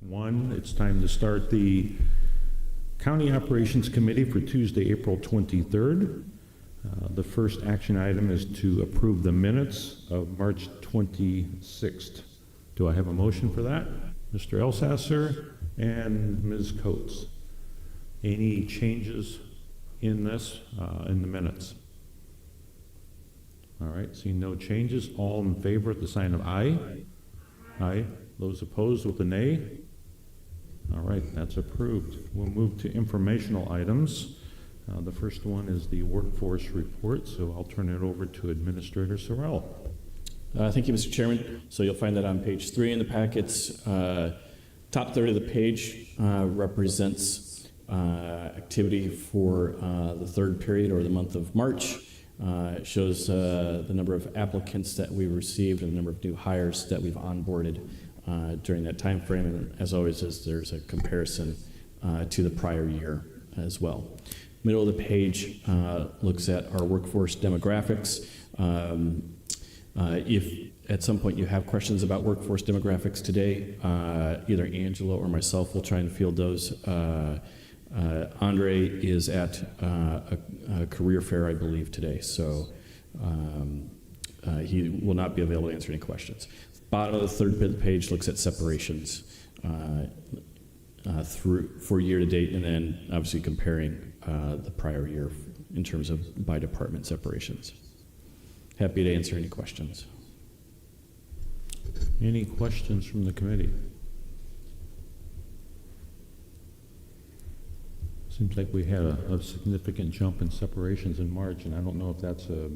One, it's time to start the County Operations Committee for Tuesday, April 23rd. The first action item is to approve the minutes of March 26th. Do I have a motion for that? Mr. Elsasser and Ms. Coates. Any changes in this, in the minutes? All right, seeing no changes, all in favor at the sign of aye. Aye. Those opposed with a nay? All right, that's approved. We'll move to informational items. The first one is the workforce report, so I'll turn it over to Administrator Sorrell. Thank you, Mr. Chairman. So you'll find that on page 3 in the packets. Top third of the page represents activity for the third period or the month of March. It shows the number of applicants that we received and the number of new hires that we've onboarded during that time frame. And as always, there's a comparison to the prior year as well. Middle of the page looks at our workforce demographics. If at some point you have questions about workforce demographics today, either Angela or myself will try and field those. Andre is at a career fair, I believe, today, so he will not be available to answer any questions. Bottom of the third bit of the page looks at separations for year to date, and then obviously comparing the prior year in terms of by department separations. Happy to answer any questions. Any questions from the committee? Seems like we had a significant jump in separations in March, and I don't know if that's a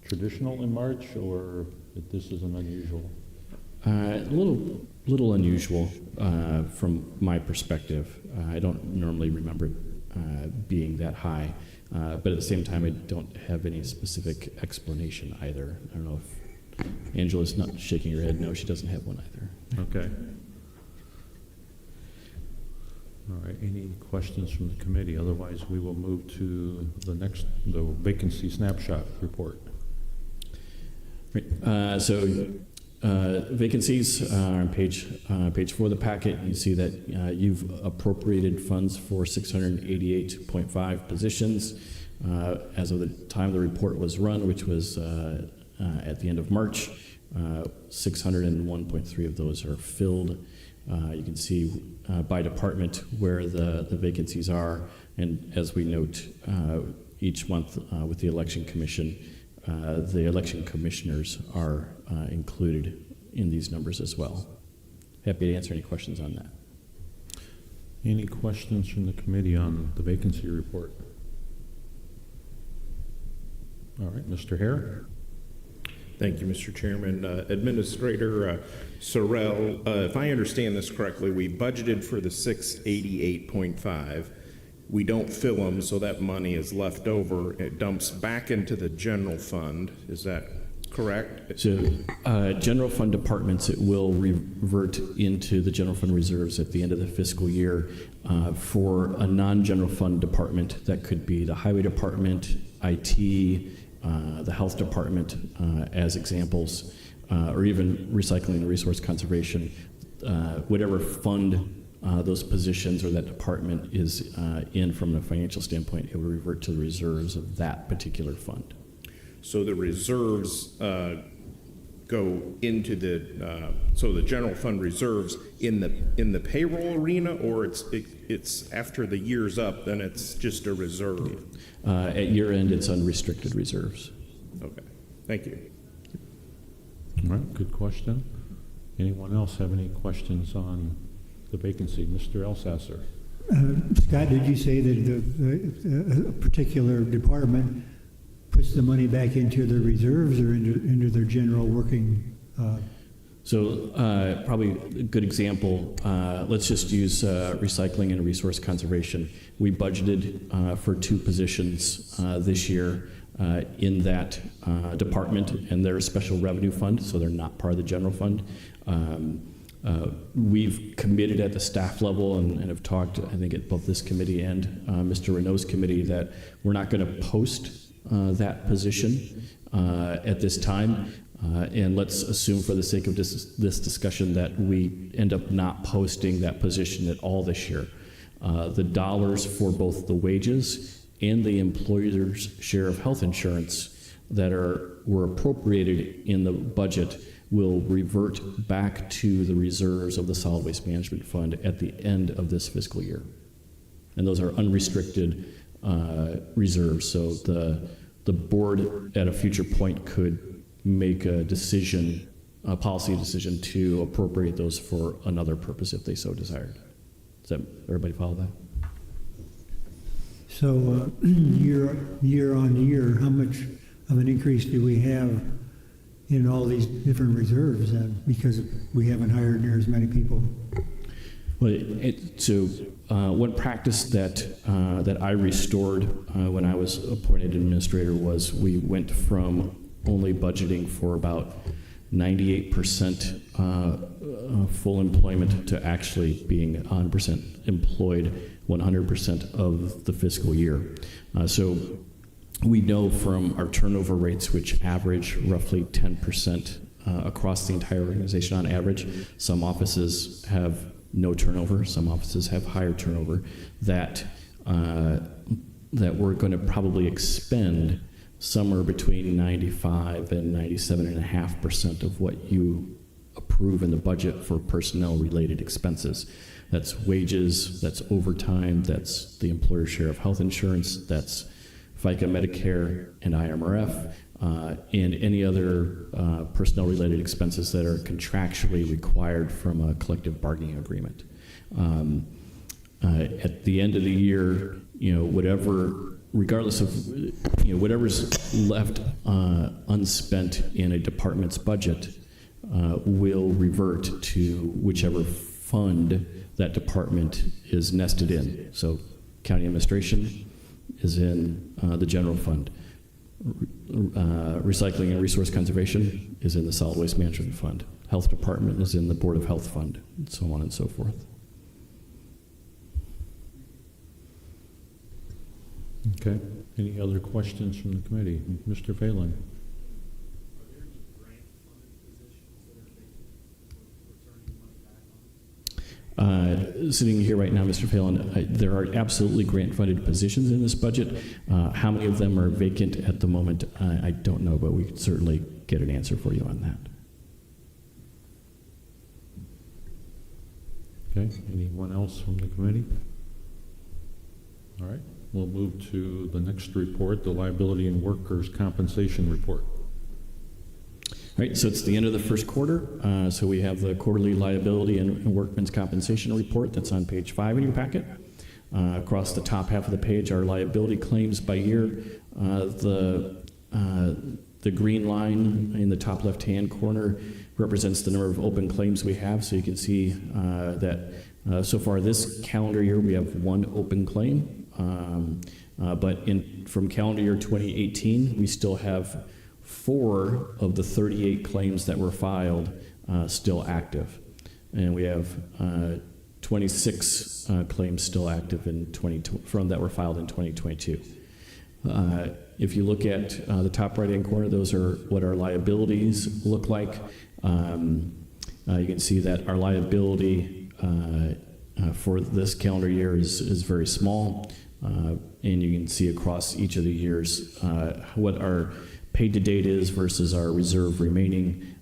traditional in March or if this is an unusual. A little unusual from my perspective. I don't normally remember being that high, but at the same time, I don't have any specific explanation either. I don't know if Angela's not shaking her head. No, she doesn't have one either. Okay. All right, any questions from the committee? Otherwise, we will move to the vacancy snapshot report. Right. Vacancies are on page 4 of the packet. You see that you've appropriated funds for 688.5 positions. As of the time the report was run, which was at the end of March, 601.3 of those are filled. You can see by department where the vacancies are, and as we note each month with the election commission, the election commissioners are included in these numbers as well. Happy to answer any questions on that. Any questions from the committee on the vacancy report? All right, Mr. Hare. Thank you, Mr. Chairman. Administrator Sorrell, if I understand this correctly, we budgeted for the 688.5. We don't fill them, so that money is left over. It dumps back into the general fund. Is that correct? So general fund departments, it will revert into the general fund reserves at the end of the fiscal year. For a non-general fund department, that could be the highway department, IT, the health department as examples, or even recycling and resource conservation, whatever fund those positions or that department is in from a financial standpoint, it will revert to the reserves of that particular fund. So the reserves go into the so the general fund reserves in the payroll arena, or it's after the year's up, then it's just a reserve. At year end, it's unrestricted reserves. Okay, thank you. All right, good question. Anyone else have any questions on the vacancy? Mr. Elsasser. Scott, did you say that a particular department puts the money back into their reserves or into their general working? So probably a good example, let's just use recycling and resource conservation. We budgeted for 2 positions this year in that department, and they're a special revenue fund, so they're not part of the general fund. We've committed at the staff level and have talked, I think, at both this committee and Mr. Renault's committee, that we're not going to post that position at this time. And let's assume for the sake of this discussion that we end up not posting that position at all this year. The dollars for both the wages and the employer's share of health insurance that were appropriated in the budget will revert back to the reserves of the Solid Waste Management Fund at the end of this fiscal year. And those are unrestricted reserves, so the board at a future point could make a decision, a policy decision to appropriate those for another purpose if they so desired. Does that, everybody follow that? So year on year, how much of an increase do we have in all these different reserves because we haven't hired near as many people? Well, one practice that I restored when I was appointed administrator was we went from only budgeting for about 98% full employment to actually being 100% employed 100% of the fiscal year. So we know from our turnover rates, which average roughly 10% across the entire organization on average. Some offices have no turnover, some offices have higher turnover, that we're going to probably expend somewhere between 95 and 97.5% of what you approve in the budget for personnel-related expenses. That's wages, that's overtime, that's the employer share of health insurance, that's FICA, Medicare, and IMRF, and any other personnel-related expenses that are contractually required from a collective bargaining agreement. At the end of the year, regardless of whatever's left unspent in a department's budget will revert to whichever fund that department is nested in. So county administration is in the general fund. Recycling and resource conservation is in the solid waste management fund. Health department is in the Board of Health fund, and so on and so forth. Okay. Any other questions from the committee? Mr. Phelan. Sitting here right now, Mr. Phelan, there are absolutely grant-funded positions in this budget. How many of them are vacant at the moment, I don't know, but we could certainly get an answer for you on that. Okay. Anyone else from the committee? All right. We'll move to the next report, the Liability and Workers' Compensation Report. All right, so it's the end of the first quarter. So we have the quarterly liability and workmen's compensation report that's on page 5 in your packet. Across the top half of the page are liability claims by year. The green line in the top left-hand corner represents the number of open claims we have. So you can see that so far this calendar year we have 1 open claim. But from calendar year 2018, we still have 4 of the 38 claims that were filed still active. And we have 26 claims still active in that were filed in 2022. If you look at the top right-hand corner, those are what our liabilities look like. You can see that our liability for this calendar year is very small. And you can see across each of the years what our paid to date is versus our reserve remaining.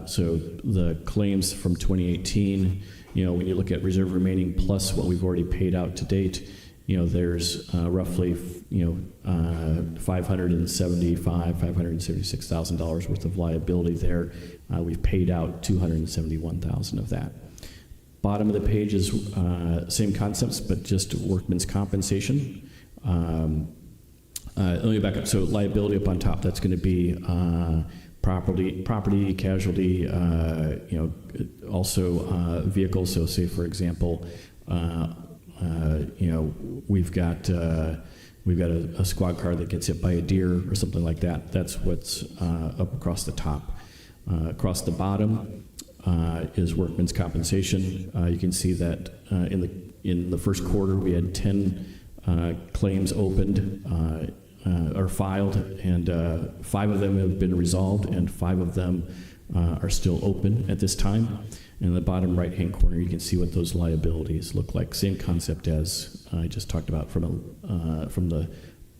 So the claims from 2018, when you look at reserve remaining plus what we've already paid out to date, there's roughly $576,000 worth of liability there. We've paid out $271,000 of that. Bottom of the page is same concepts, but just workmen's compensation. Let me back up. So liability up on top, that's going to be property, casualty, also vehicles. So say, for example, we've got a squad car that gets hit by a deer or something like that. That's what's up across the top. Across the bottom is workmen's compensation. You can see that in the first quarter we had 10 claims opened. are filed, and 5 of them have been resolved, and 5 of them are still open at this time. In the bottom right-hand corner, you can see what those liabilities look like. Same concept as I just talked about from the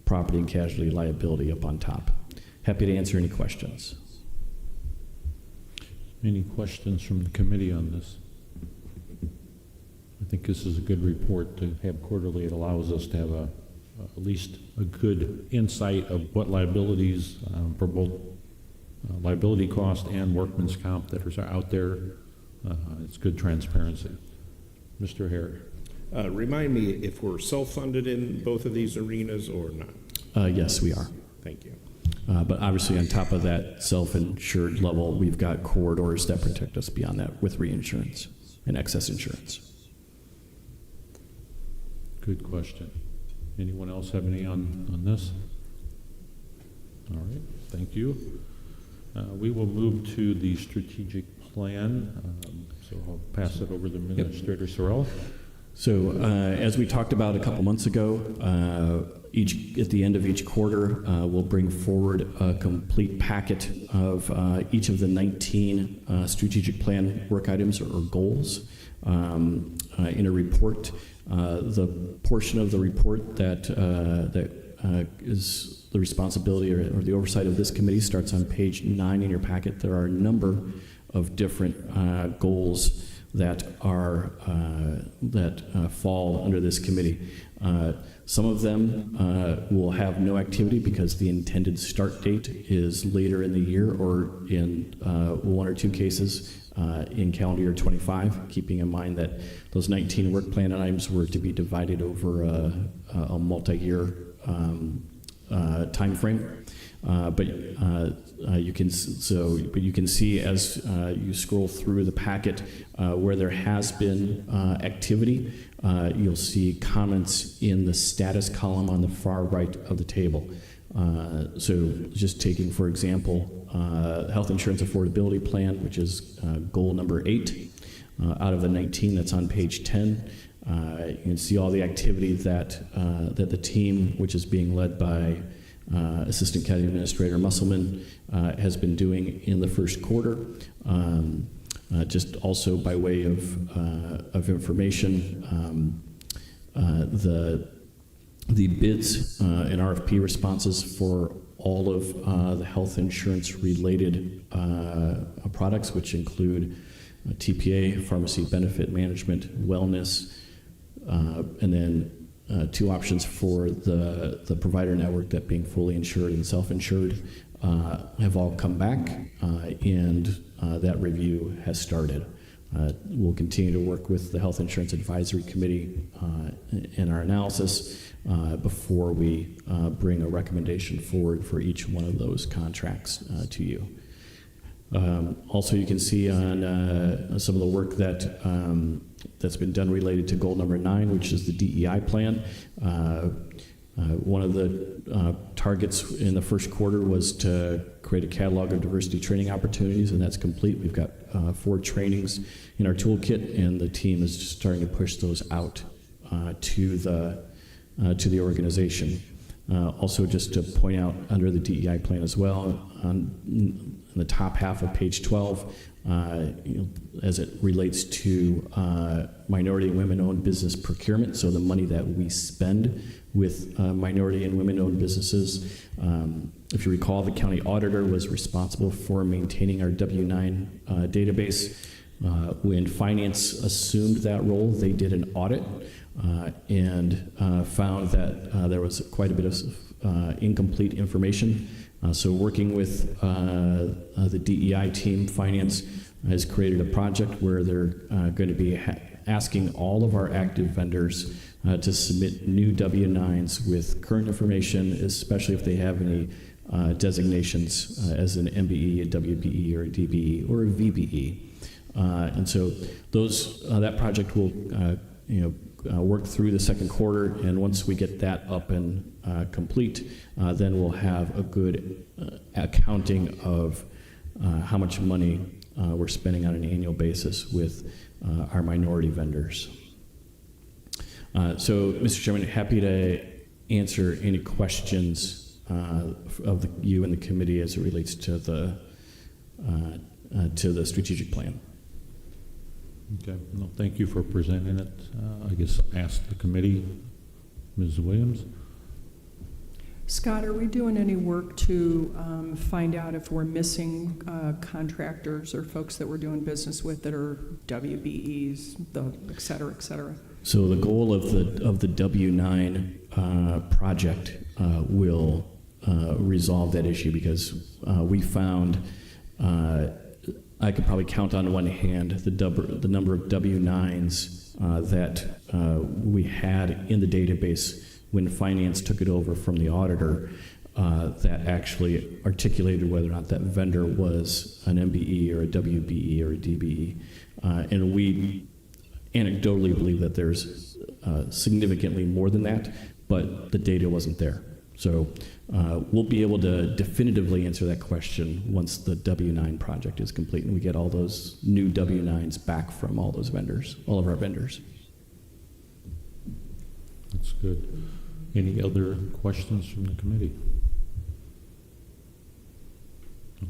property and casualty liability up on top. Happy to answer any questions. Any questions from the committee on this? I think this is a good report to have quarterly. It allows us to have at least a good insight of what liabilities for both liability cost and workman's comp that are out there. It's good transparency. Mr. Hare. Remind me if we're self-funded in both of these arenas or not. Yes, we are. Thank you. But obviously, on top of that self-insured level, we've got corridors that protect us beyond that with reinsurance and excess insurance. Good question. Anyone else have any on this? All right, thank you. We will move to the strategic plan. So I'll pass it over to Administrator Sorrell. So as we talked about a couple months ago, at the end of each quarter, we'll bring forward a complete packet of each of the 19 strategic plan work items or goals in a report. The portion of the report that is the responsibility or the oversight of this committee starts on page 9 in your packet. There are a number of different goals that are fall under this committee. Some of them will have no activity because the intended start date is later in the year, or in 1 or 2 cases in calendar year 25, keeping in mind that those 19 work plan items were to be divided over a multi-year time frame. But you can see as you scroll through the packet where there has been activity, you'll see comments in the status column on the far right of the table. So just taking, for example, health insurance affordability plan, which is goal number 8 out of the 19 that's on page 10. You can see all the activity that the team, which is being led by Assistant County Administrator Musselman, has been doing in the first quarter. Just also by way of information, the bids and RFP responses for all of the health insurance related products, which include TPA, pharmacy benefit management, wellness, and then 2 options for the provider network, that being fully insured and self-insured, have all come back, and that review has started. We'll continue to work with the Health Insurance Advisory Committee in our analysis before we bring a recommendation forward for each one of those contracts to you. Also, you can see on some of the work that's been done related to goal number 9, which is the DEI plan. One of the targets in the first quarter was to create a catalog of diversity training opportunities, and that's complete. We've got 4 trainings in our toolkit, and the team is just starting to push those out to the organization. Also, just to point out under the DEI plan as well, in the top half of page 12, as it relates to minority and women-owned business procurement, so the money that we spend with minority and women-owned businesses. If you recall, the county auditor was responsible for maintaining our W-9 database. When finance assumed that role, they did an audit and found that there was quite a bit of incomplete information. So working with the DEI team, finance has created a project where they're going to be asking all of our active vendors to submit new W-9s with current information, especially if they have any designations as an MBE, a WBE, or a DBE, or a VBE. And so that project will work through the second quarter, and once we get that up and complete, then we'll have a good accounting of how much money we're spending on an annual basis with our minority vendors. So, Mr. Chairman, happy to answer any questions you and the committee as it relates to the strategic plan. Okay, well, thank you for presenting it. I guess ask the committee, Ms. Williams. Scott, are we doing any work to find out if we're missing contractors or folks that we're doing business with that are WBEs, et cetera, et cetera? So the goal of the W9 project will resolve that issue, because we found, I could probably count on one hand the number of W9s that we had in the database when finance took it over from the auditor, that actually articulated whether or not that vendor was an MBE or a WBE or a DBE. And we anecdotally believe that there's significantly more than that, but the data wasn't there. So we'll be able to definitively answer that question once the W9 project is complete and we get all those new W9s back from all those vendors, all of our vendors. That's good. Any other questions from the committee?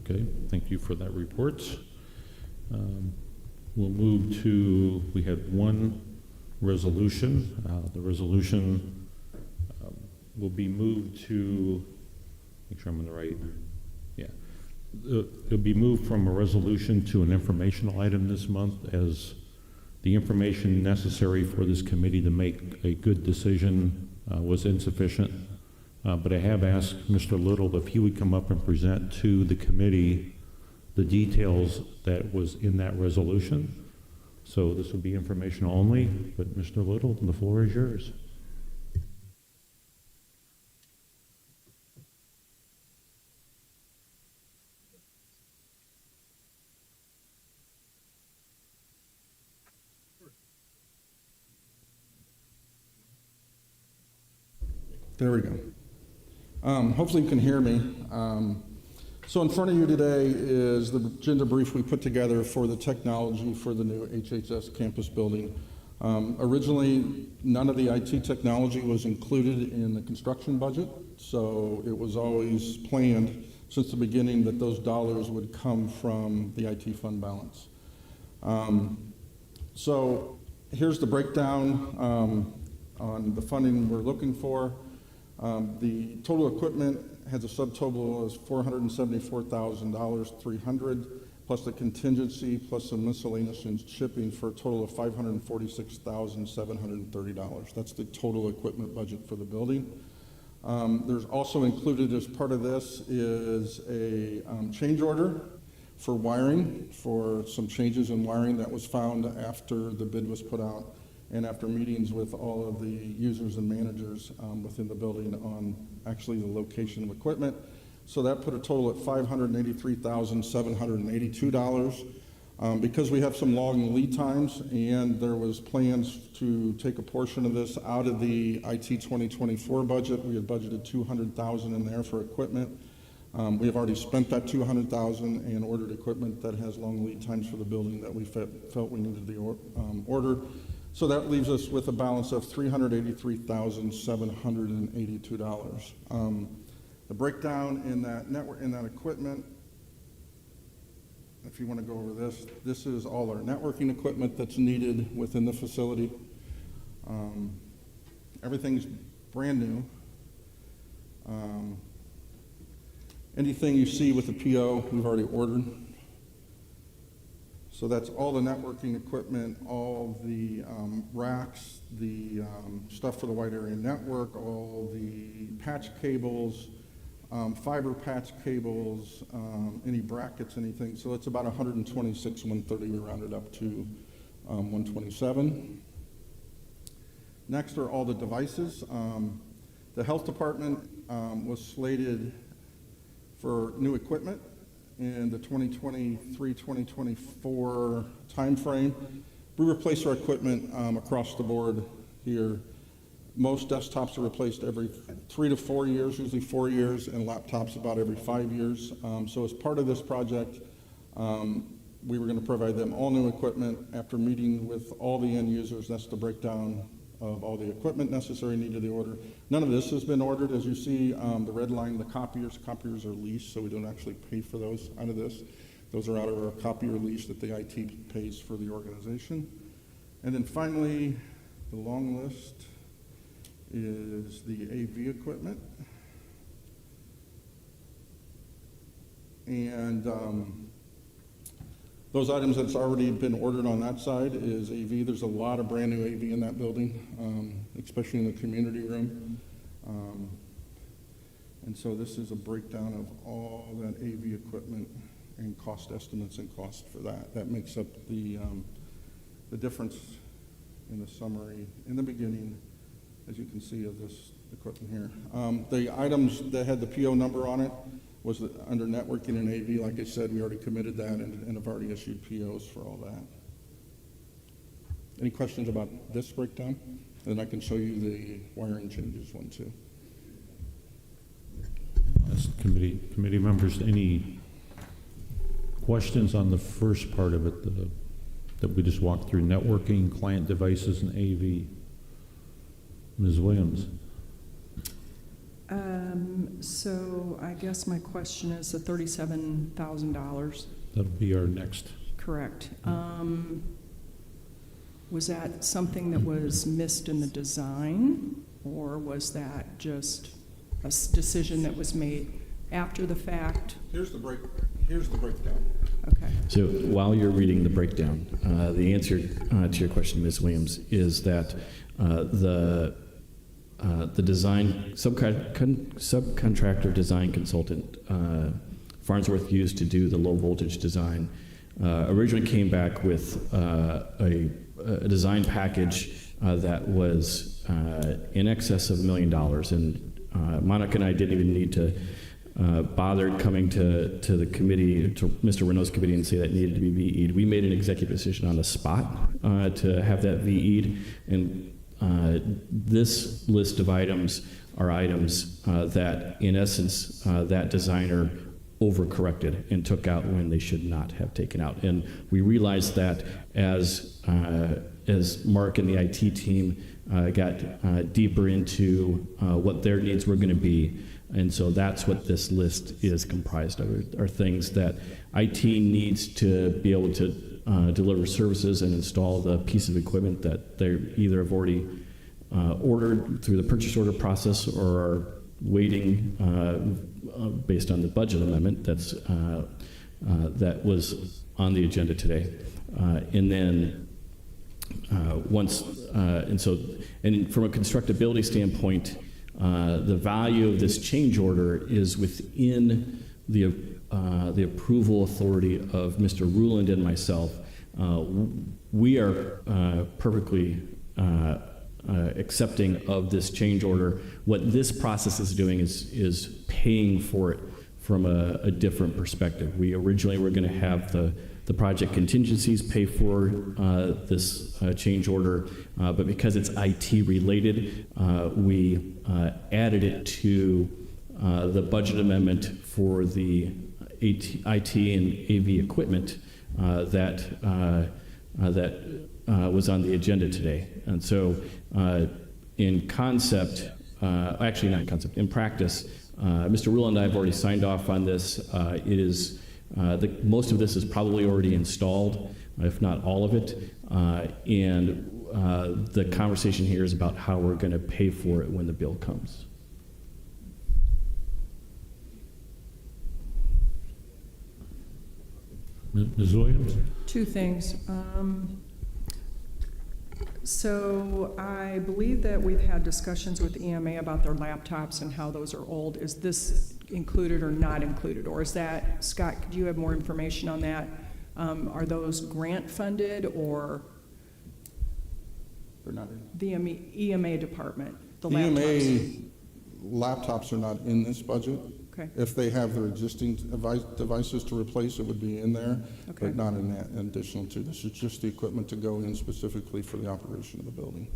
Okay, thank you for that report. We'll move to, we had one resolution. The resolution will be moved to, make sure I'm on the right, yeah. It'll be moved from a resolution to an informational item this month, as the information necessary for this committee to make a good decision was insufficient. But I have asked Mr. Little if he would come up and present to the committee the details that was in that resolution. So this will be informational only, but Mr. Little, the floor is yours. There we go. Hopefully you can hear me. So in front of you today is the agenda brief we put together for the technology for the new HHS campus building. Originally, none of the IT technology was included in the construction budget, so it was always planned since the beginning that those dollars would come from the IT fund balance. So here's the breakdown on the funding we're looking for. The total equipment has a subtotal of $474,300 plus the contingency plus some miscellaneous and shipping for a total of $546,730. That's the total equipment budget for the building. There's also included as part of this is a change order for wiring, for some changes in wiring that was found after the bid was put out and after meetings with all of the users and managers within the building on actually the location of equipment. So that put a total at $583,782. Because we have some long lead times and there was plans to take a portion of this out of the IT 2024 budget, we had budgeted $200,000 in there for equipment. We have already spent that $200,000 and ordered equipment that has long lead times for the building that we felt we needed the order. So that leaves us with a balance of $383,782. The breakdown in that network, in that equipment, if you want to go over this, this is all our networking equipment that's needed within the facility. Everything's brand new. Anything you see with the PO, we've already ordered. So that's all the networking equipment, all the racks, the stuff for the wide area network, all the patch cables, fiber patch cables, any brackets, anything. So it's about 126, 130, we rounded up to 127. Next are all the devices. The health department was slated for new equipment in the 2023-2024 timeframe. We replace our equipment across the board here. Most desktops are replaced every 3 to 4 years, usually 4 years, and laptops about every 5 years. So as part of this project, we were going to provide them all new equipment after meeting with all the end users. That's the breakdown of all the equipment necessary needed to order. None of this has been ordered. As you see, the red line, the copiers are leased, so we don't actually pay for those out of this. Those are out of our copier lease that the IT pays for the organization. And then finally, the long list is the AV equipment. And those items that's already been ordered on that side is AV. There's a lot of brand new AV in that building, especially in the community room. And so this is a breakdown of all that AV equipment and cost estimates and cost for that. That makes up the difference in the summary in the beginning, as you can see, of this equipment here. The items that had the PO number on it was under networking and AV. Like I said, we already committed that and have already issued POs for all that. Any questions about this breakdown? And then I can show you the wiring changes one too. Committee members, any questions on the first part of it that we just walked through, networking, client devices, and AV? Ms. Williams. So I guess my question is the $37,000. That'll be our next. Correct. Was that something that was missed in the design, or was that just a decision that was made after the fact? Here's the breakdown. Okay. So while you're reading the breakdown, the answer to your question, Ms. Williams, is that the design subcontractor design consultant Farnsworth used to do the low voltage design originally came back with a design package that was in excess of $1 million, and Monica and I didn't even need to bother coming to the committee, to Mr. Renault's committee, and say that needed to be VE'd. We made an executive decision on the spot to have that VE'd, and this list of items are items that, in essence, that designer overcorrected and took out when they should not have taken out. And we realized that as Mark and the IT team got deeper into what their needs were going to be. And so that's what this list is comprised of, are things that IT needs to be able to deliver services and install the piece of equipment that they either have already ordered through the purchase order process or are waiting based on the budget amendment that was on the agenda today. And then and from a constructability standpoint, the value of this change order is within the approval authority of Mr. Ruland and myself. We are perfectly accepting of this change order. What this process is doing is paying for it from a different perspective. We originally were going to have the project contingencies pay for this change order, but because it's IT related, we added it to the budget amendment for the IT and AV equipment that was on the agenda today. And so in concept, actually not in concept, in practice, Mr. Rule and I have already signed off on this. It is most of this is probably already installed, if not all of it, and the conversation here is about how we're going to pay for it when the bill comes. Ms. Williams? Two things. So I believe that we've had discussions with EMA about their laptops and how those are old. Is this included or not included? Or is that, Scott, do you have more information on that? Are those grant funded or? They're not in. The EMA department, the EMA laptops? laptops are not in this budget. Okay. If they have their existing devices to replace, it would be in there, Okay. but not in that additional to. This is just the equipment to go in specifically for the operation of the building.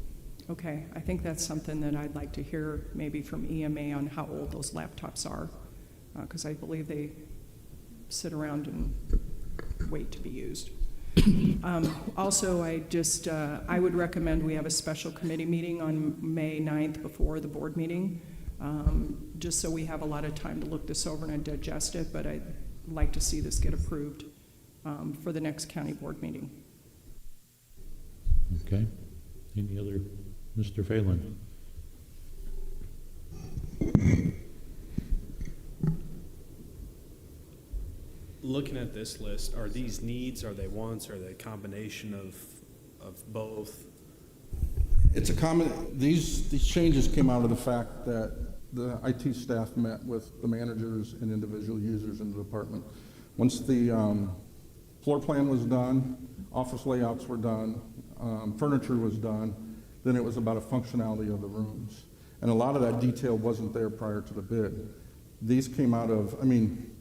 Okay, I think that's something that I'd like to hear maybe from EMA on how old those laptops are, because I believe they sit around and wait to be used. Also, I would recommend we have a special committee meeting on May 9th before the board meeting, just so we have a lot of time to look this over and digest it, but I'd like to see this get approved for the next county board meeting. Okay. Any other, Mr. Phelan? Looking at this list, are these needs, are they wants, are they a combination of both? It's a these changes came out of the fact that the IT staff met with the managers and individual users in the department. Once the floor plan was done, office layouts were done, furniture was done, then it was about a functionality of the rooms. And a lot of that detail wasn't there prior to the bid. These came out of, I mean,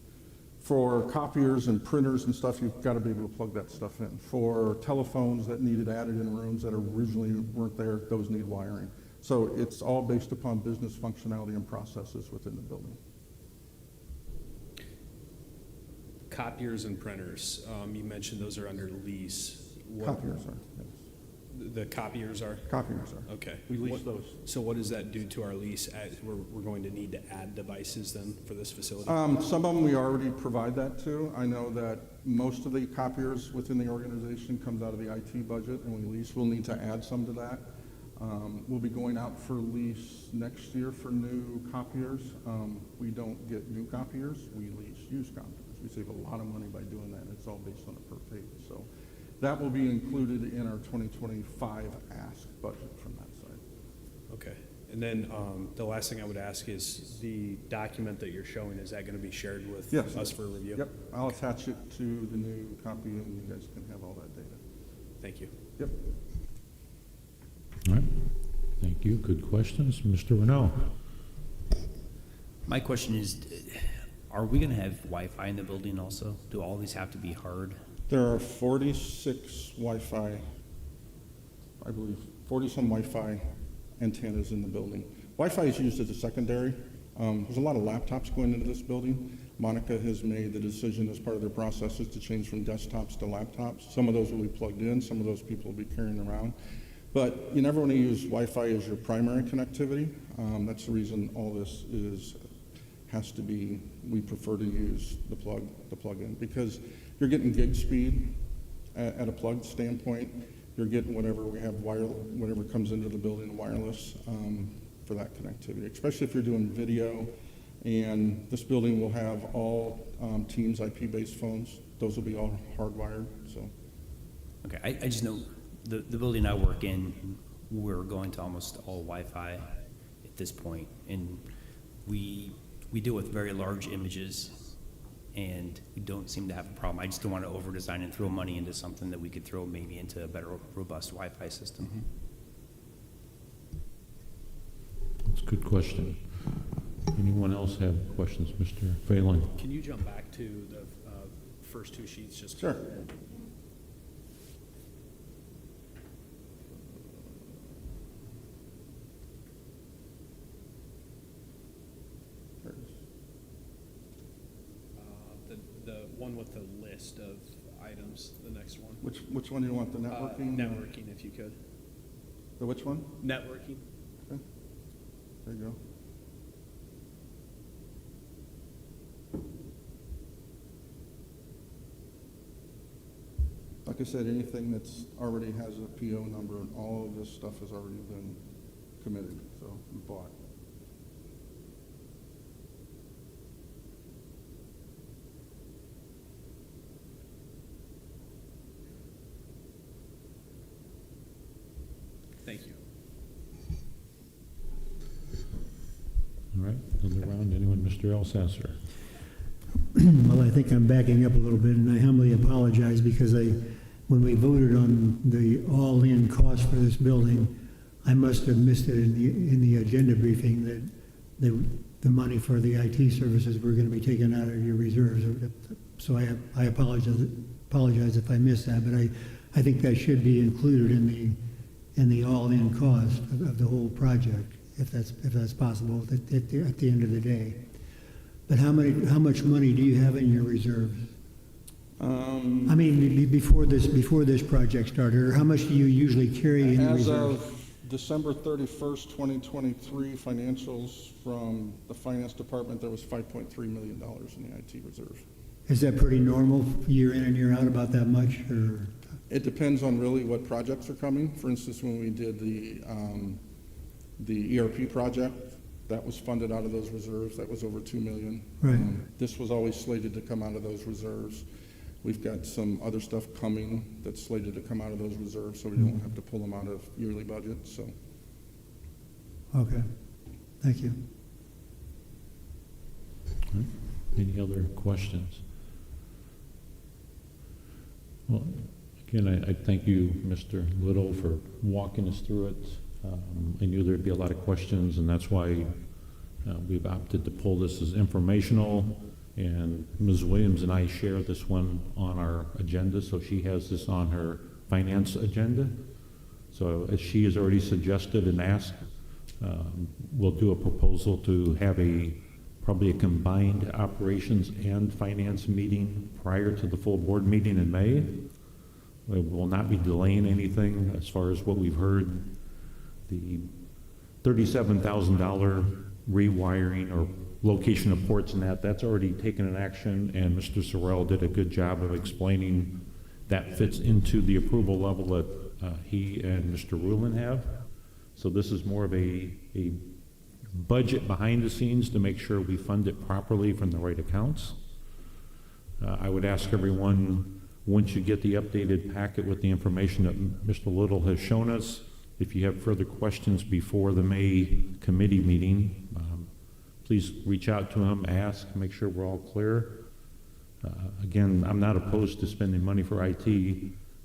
for copiers and printers and stuff, you've got to be able to plug that stuff in. For telephones that needed added in rooms that originally weren't there, those need wiring. So it's all based upon business functionality and processes within the building. Copiers and printers, you mentioned those are under lease. Copiers are, yes. The copiers are? Copiers are. Okay. We lease those. So what does that do to our lease? We're going to need to add devices then for this facility? Some of them we already provide that to. I know that most of the copiers within the organization comes out of the IT budget, and we lease. We'll need to add some to that. We'll be going out for lease next year for new copiers. We don't get new copiers. We lease used copiers. We save a lot of money by doing that. It's all based on a per page. So that will be included in our 2025 ask budget from that side. Okay. And then the last thing I would ask is the document that you're showing, is that going to be shared with Yes. us for review? Yep. I'll attach it to the new copy, and you guys can have all that data. Thank you. Yep. All right. Thank you. Good questions. Mr. Renaud? My question is, are we going to have Wi-Fi in the building also? Do all these have to be hard? There are 46 Wi-Fi, I believe, 40-some Wi-Fi antennas in the building. Wi-Fi is used as a secondary. There's a lot of laptops going into this building. Monica has made the decision as part of their processes to change from desktops to laptops. Some of those will be plugged in, some of those people will be carrying around. But you never want to use Wi-Fi as your primary connectivity. That's the reason all this has to be, we prefer to use the plug-in, because you're getting gig speed at a plug standpoint. You're getting whatever we have whatever comes into the building wireless for that connectivity, especially if you're doing video. And this building will have all Teams IP-based phones. Those will be all hardwired. So, Okay, I just know the building I work in, we're going to almost all Wi-Fi at this point, and we deal with very large images, and we don't seem to have a problem. I just don't want to over-design and throw money into something that we could throw maybe into a better, robust Wi-Fi system. Mm-hmm. That's a good question. Anyone else have questions? Mr. Phelan? Can you jump back to the first two sheets? Just sure. The one with the list of items, the next one. Which one do you want, the networking? Networking, if you could. The which one? Networking. Okay. There you go. Like I said, anything that's already has a PO number, and all of this stuff has already been committed, so bought. Thank you. All right, another round. Anyone? Mr. Elsasser? Well, I think I'm backing up a little bit, and I humbly apologize because when we voted on the all-in cost for this building, I must have missed it in the agenda briefing that the money for the IT services were going to be taken out of your reserves. So I apologize if I missed that, but I think that should be included in the all-in cost of the whole project, if that's possible at the end of the day. But how much money do you have in your reserves? I mean, before this project started, or how much do you usually carry in As reserves? of December 31st, 2023, financials from the finance department, there was $5.3 million in the IT reserve. Is that pretty normal, year in and year out, about that much, or? It depends on really what projects are coming. For instance, when we did the ERP project, that was funded out of those reserves. That was over $2 million. Right. This was always slated to come out of those reserves. We've got some other stuff coming that's slated to come out of those reserves, so we don't have to pull them out of yearly budgets, so. Okay, thank you. Any other questions? Well, again, I thank you, Mr. Little, for walking us through it. I knew there'd be a lot of questions, and that's why we've opted to pull this as informational. And Ms. Williams and I share this one on our agenda, so she has this on her finance agenda. So as she has already suggested and asked, we'll do a proposal to have probably a combined operations and finance meeting prior to the full board meeting in May. We will not be delaying anything as far as what we've heard. The $37,000 rewiring or location of ports and that's already taken an action, and Mr. Sorrell did a good job of explaining that fits into the approval level that he and Mr. Rulin have. So this is more of a budget behind the scenes to make sure we fund it properly from the right accounts. I would ask everyone, once you get the updated packet with the information that Mr. Little has shown us, if you have further questions before the May committee meeting, please reach out to him, ask, make sure we're all clear. Again, I'm not opposed to spending money for IT.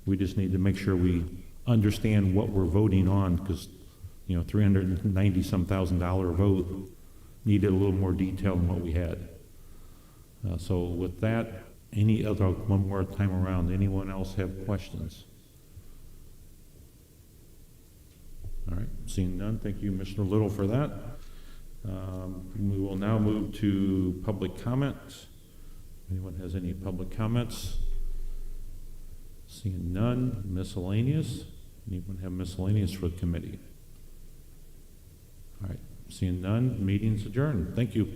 We just need to make sure we understand what we're voting on, because $390-some thousand vote needed a little more detail than what we had. So with that, one more time around, anyone else have questions? All right, seeing none, thank you, Mr. Little, for that. We will now move to public comment. Anyone has any public comments? Seeing none, miscellaneous. Anyone have miscellaneous for the committee? All right, seeing none, meeting's adjourned. Thank you.